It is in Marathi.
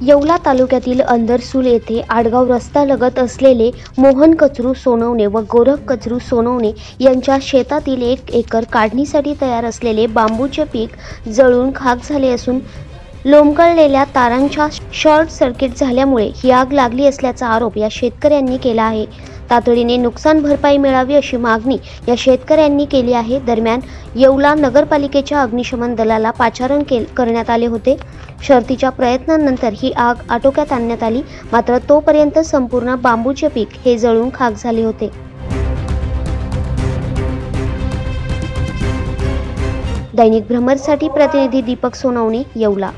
येवला तालुक्यातील अंदरसूल येथे आडगाव रस्त्यालगत असलेले मोहन कचरू सोनवणे व गोरख कचरू सोनवणे यांच्या शेतातील 1 एकर काढणीसाठी तयार असलेले बांबूचे पीक जळून खाक झाले असून लोंबकळलेल्या तारांच्या शॉर्ट सर्किट झाल्यामुळे ही आग लागली असल्याचा आरोप या शेतकऱ्यांनी केला आहे। तातडीने नुकसान भरपाई मिळावी अशी मागणी या शेतकऱ्यांनी केली आहे। दरम्यान येवला नगरपालिकेच्या अग्निशमन दलाला पाचारण करण्यात आले होते। शर्थीच्या प्रयत्नांनंतर ही आग आटोक्यात आणण्यात आली, मात्र तोपर्यंत संपूर्ण बांबूचे पीक हे जळून खाक झाले होते। दैनिक भ्रमरसाठी प्रतिनिधी दीपक सोनवणे, येवला।